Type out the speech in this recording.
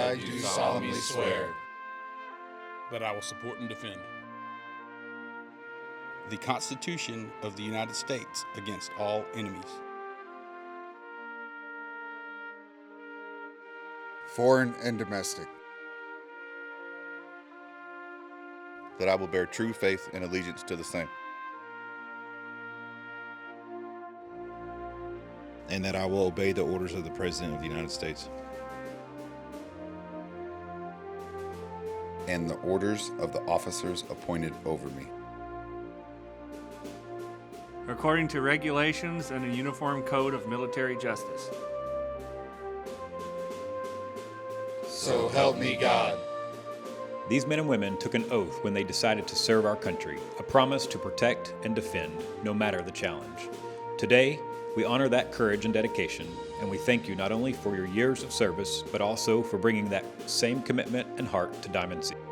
I do solemnly swear that I will support and defend the Constitution of the United States against all enemies, foreign and domestic, that I will bear true faith and allegiance to the same, and that I will obey the orders of the President of the United States and the orders of the officers appointed over me, according to regulations and a uniform code of military justice. so help me God. These men and women took an oath when they decided to serve our country, a promise to protect and defend, no matter the challenge. Today, we honor that courage and dedication, and we thank you not only for your years of service, but also for bringing that same commitment and heart to Diamond Sea.